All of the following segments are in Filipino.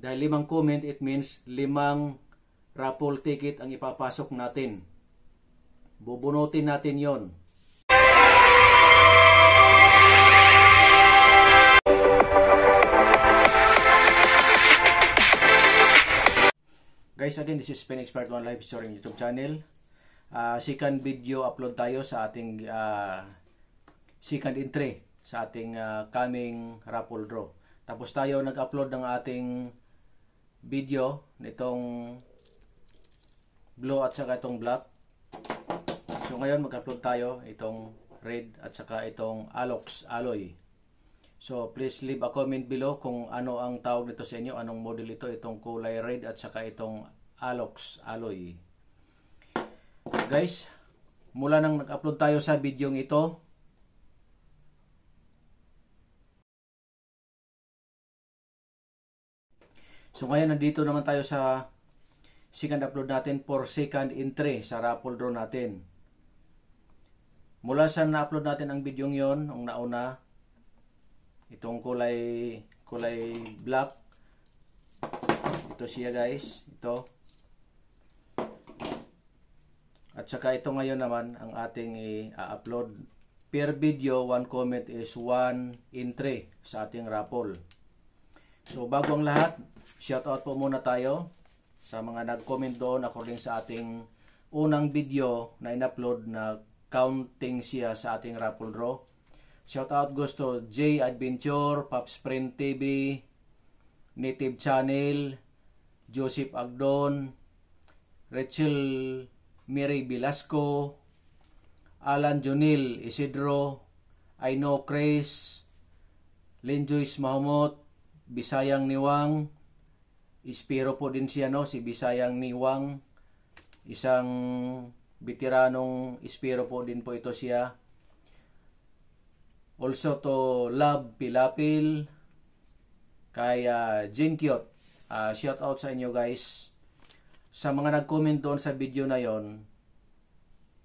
Dahil 5 comment, it means 5 raffle ticket ang ipapasok natin. Bubunutin natin yon. Guys, again, this is Pen Expert on Live Story YouTube channel. Second video upload tayo sa ating second entry sa ating coming raffle draw. Tapos tayo nag-upload ng ating video nitong blue at saka itong black. So ngayon mag-upload tayo itong red at saka itong Alox alloy. So please leave a comment below kung ano ang tawag nito sa inyo, anong model ito, itong kulay red at saka itong Alox alloy. Guys, mula nang nag-upload tayo sa video ito, so ngayon nandito naman tayo sa second upload natin for second entry sa raffle draw natin. Mula sa na-upload natin ang video yon, ang nauna, itong kulay black, ito siya guys, ito. At saka ito ngayon naman ang ating i-upload. Per video, 1 comment is 1 entry sa ating raffle. So bago ang lahat, shoutout po muna tayo sa mga nag-comment doon according sa ating unang video na in-upload na counting siya sa ating raffle draw. Shoutout gusto J Adventure, Pops Print TV, Native Channel, Joseph Agdon, Rachel Mary Velasco, Alan Jonil Isidro, I know Chris, Linjoyce Mahomot, Bisayang Niwang, Ispiro po din siya, no? Si Bisayang Niwang, isang veteranong Ispiro po din po ito siya. Also to Love Pilapil, kay Jinkyot, shout out sa inyo guys. Sa mga nag-comment doon sa video na yon,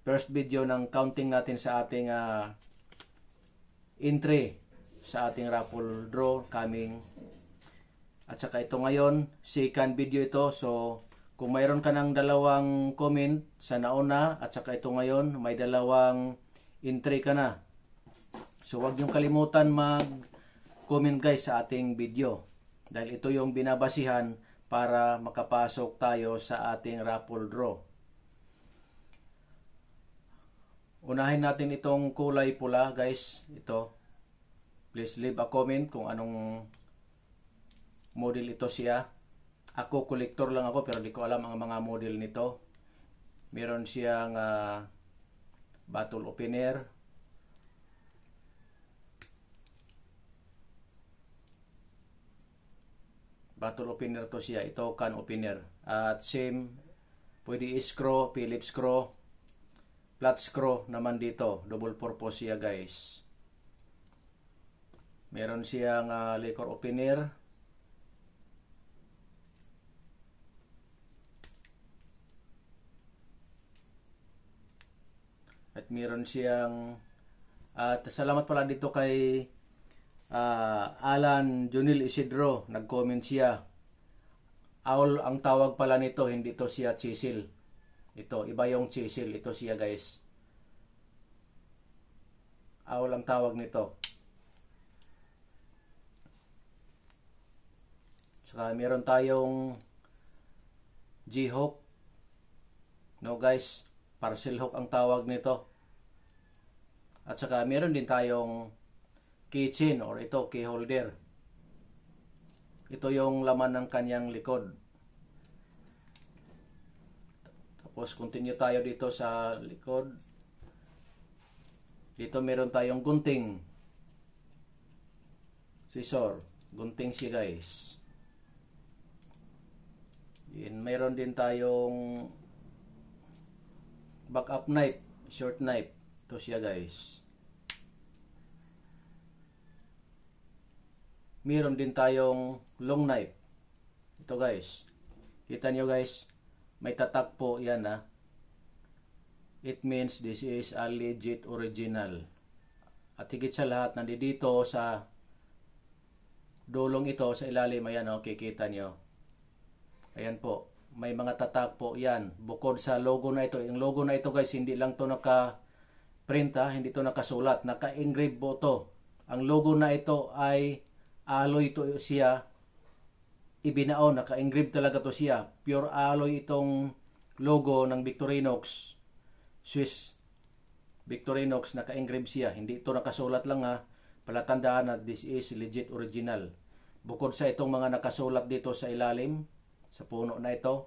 first video ng counting natin sa ating entry sa ating raffle draw coming. At saka ito ngayon, second video ito. So kung mayroon ka ng dalawang comment sa nauna at saka ito ngayon, may dalawang entry ka na. So huwag niyong kalimutan mag-comment guys sa ating video. Dahil ito yung binabasihan para makapasok tayo sa ating raffle draw. Unahin natin itong kulay pula guys. Ito. Please leave a comment kung anong model ito siya. Ako collector lang ako pero di ko alam ang mga model nito. Meron siyang bottle opener. Bottle opener to siya. Ito can opener. At same, pwede screw, Phillips screw, flat screw naman dito. Double purpose siya guys. Meron siyang liquor opener. At meron siyang at salamat pala dito kay Alan Jonil Isidro, nag-comment siya. Owl ang tawag pala nito, hindi to siya chisel. Ito, iba yung chisel. Ito siya guys. Owl ang tawag nito. Saka meron tayong G-hook. No guys, parcel hook ang tawag nito. At saka meron din tayong keychain or ito key holder. Ito yung laman ng kanyang likod. Tapos continue tayo dito sa likod. Dito meron tayong gunting. Scissor. Gunting siya guys. Meron din tayong backup knife. Short knife. Ito siya guys. Meron din tayong long knife. Ito guys. Kita nyo guys. May tatak po yan ha. It means this is a legit original. At higit sa lahat, nandito sa dulong ito, sa ilalim, ayan o, kikita nyo. Ayan po. May mga tatak po yan. Bukod sa logo na ito. Yung logo na ito guys, hindi lang to naka-print ha. Hindi to nakasulat. Naka-engrave po to. Ang logo na ito ay alloy to siya. Ibinaon. Naka-engrave talaga to siya. Pure alloy itong logo ng Victorinox. Swiss Victorinox. Naka-engrave siya. Hindi ito nakasulat lang ha. Palatandaan na this is legit original. Bukod sa itong mga nakasulat dito sa ilalim, sa puno na ito,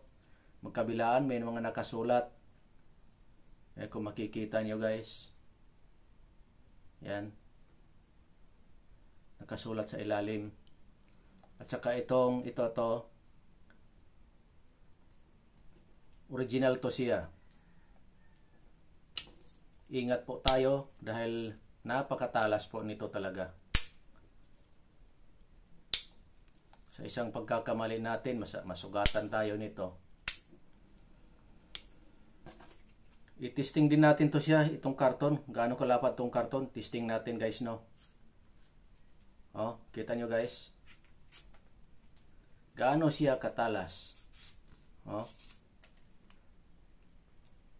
magkabilaan may mga nakasulat. Kung makikita nyo guys, yan, nakasulat sa ilalim. At saka ito original to siya. Ingat po tayo dahil napakatalas po nito talaga. Sa isang pagkakamali natin, masugatan tayo nito. I-testing din natin to siya, itong karton. Gaano kalapad tong karton? Testing natin guys, no? Oh, kita nyo guys? Gaano siya katalas? Oh.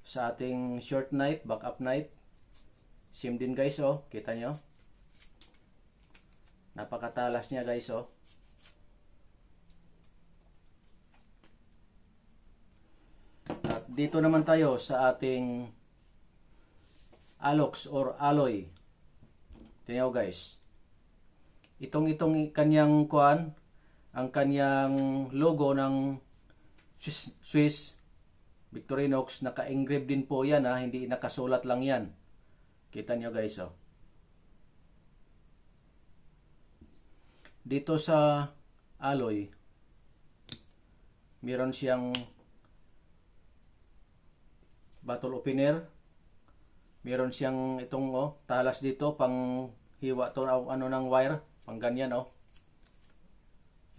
Sa ating short knife, backup knife, same din guys, oh. Kita nyo? Napakatalas niya guys, oh. At dito naman tayo sa ating Alox or alloy. Tingnan guys. Itong kanyang kuan, ang kanyang logo ng Swiss Victorinox, naka-engrave din po yan ha, hindi nakasulat lang yan. Kita nyo guys, oh. Dito sa alloy, meron siyang bottle opener. Meron siyang itong talas dito pang hiwa to ano ng wire, pang ganyan oh.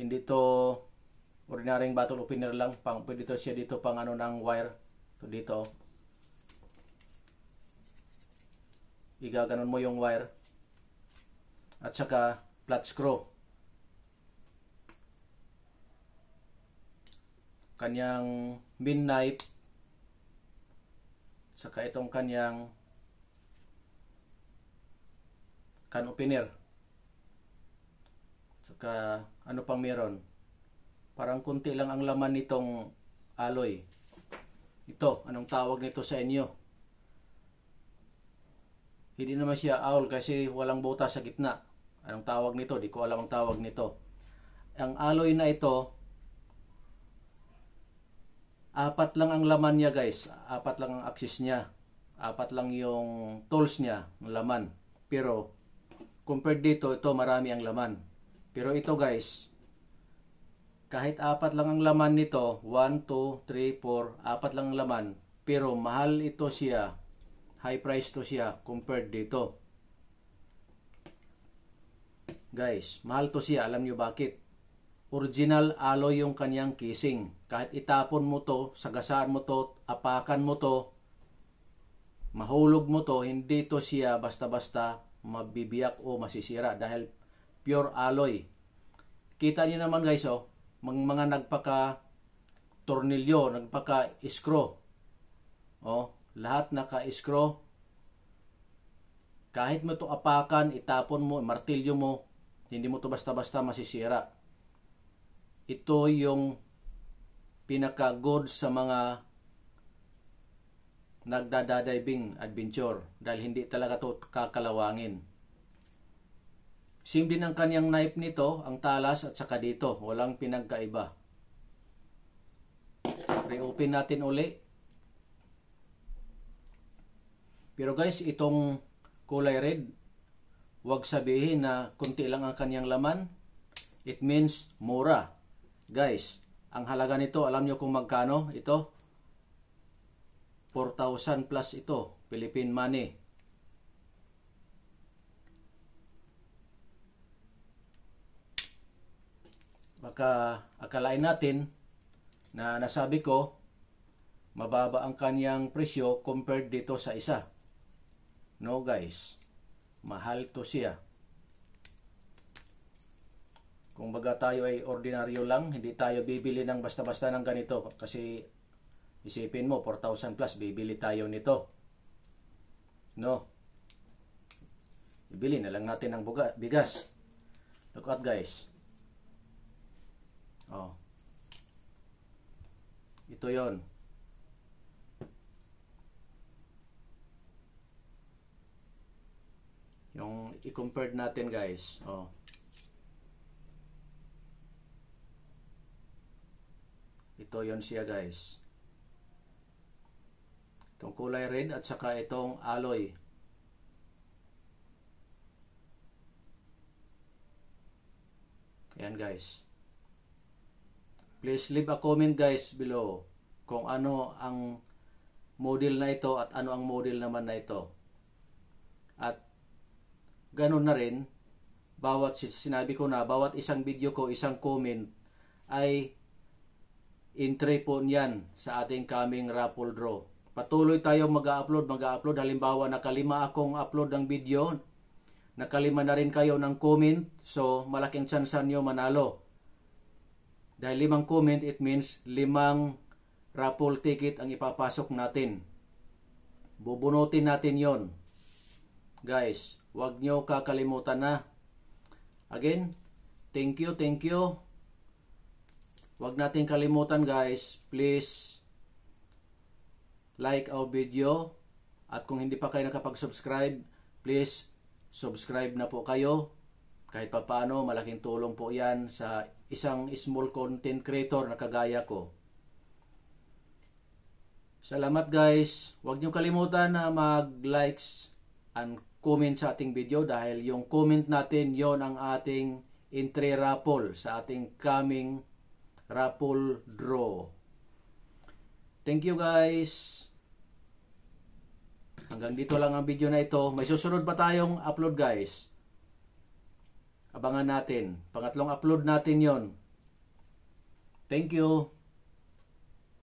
Hindi to ordinaryong bottle opener lang, pwede to siya dito pang ano ng wire. So dito igaganon mo yung wire. At saka flat screw. Kanyang min knife. Saka itong kanyang can opener. Saka ano pang meron? Parang kunti lang ang laman nitong alloy. Ito, anong tawag nito sa inyo? Hindi naman siya owl kasi walang butas sa gitna. Anong tawag nito? Di ko alam ang tawag nito. Ang alloy na ito, 4 lang ang laman niya guys. 4 lang ang axis niya. 4 lang yung tools niya, ng laman. Pero compared dito, ito marami ang laman. Pero ito guys, kahit 4 lang ang laman nito, 1, 2, 3, 4, 4 lang ang laman. Pero mahal ito siya. High price to siya compared dito. Guys, mahal to siya. Alam nyo bakit? Original alloy yung kanyang casing. Kahit itapon mo to, sagasaan mo to, apakan mo to, mahulog mo to, hindi to siya basta-basta mabibiyak o masisira dahil pure alloy. Kita niyo naman guys, oh, mga nagpaka-tornilyo, nagpaka-screw. Oh, lahat naka-screw. Kahit mo to apakan, itapon mo, martilyo mo, hindi mo to basta-basta masisira. Ito yung pinaka-good sa mga nagdadiving adventure dahil hindi talaga to kakalawangin. Same din ang kanyang knife nito, ang talas at saka dito, walang pinagkaiba. Re-open natin uli. Pero guys, itong kulay red, huwag sabihin na kunti lang ang kanyang laman. It means mura. Guys, ang halaga nito, alam nyo kung magkano? Ito, 4,000 plus ito, Philippine money. Baka akalain natin na nasabi ko, mababa ang kanyang presyo compared dito sa isa. No guys, mahal to siya. Kung baga tayo ay ordinaryo lang, hindi tayo bibili ng basta-basta ng ganito. Kasi isipin mo, 4,000 plus, bibili tayo nito. No? Ibili na lang natin ng bigas. Look at guys. Oh. Ito yon. Yung i-compare natin guys. Oh. Ito yon siya guys. Itong kulay red at saka itong alloy. Ayan guys. Please leave a comment guys below kung ano ang model na ito at ano ang model naman na ito. At ganun na rin, sinabi ko na, bawat isang video ko, isang comment ay entry po niyan sa ating coming raffle draw. Patuloy tayong mag-upload. Halimbawa, nakalima akong upload ng video, nakalima na rin kayo ng comment, so malaking chance nyo manalo. Dahil 5 comment, it means 5 raffle ticket ang ipapasok natin. Bubunutin natin yon. Guys, huwag nyo kakalimutan na. Again, thank you. Huwag natin kalimutan guys, please like our video. At kung hindi pa kayo nakapag-subscribe, please subscribe na po kayo. Kahit pa paano, malaking tulong po yan sa isang small content creator na kagaya ko. Salamat guys. Huwag niyo kalimutan na mag-likes and comment sa ating video dahil yung comment natin, yon ang ating entry raffle sa ating coming raffle draw. Thank you guys. Hanggang dito lang ang video na ito. May susunod pa tayong upload guys. Abangan natin. Pangatlong upload natin yon. Thank you.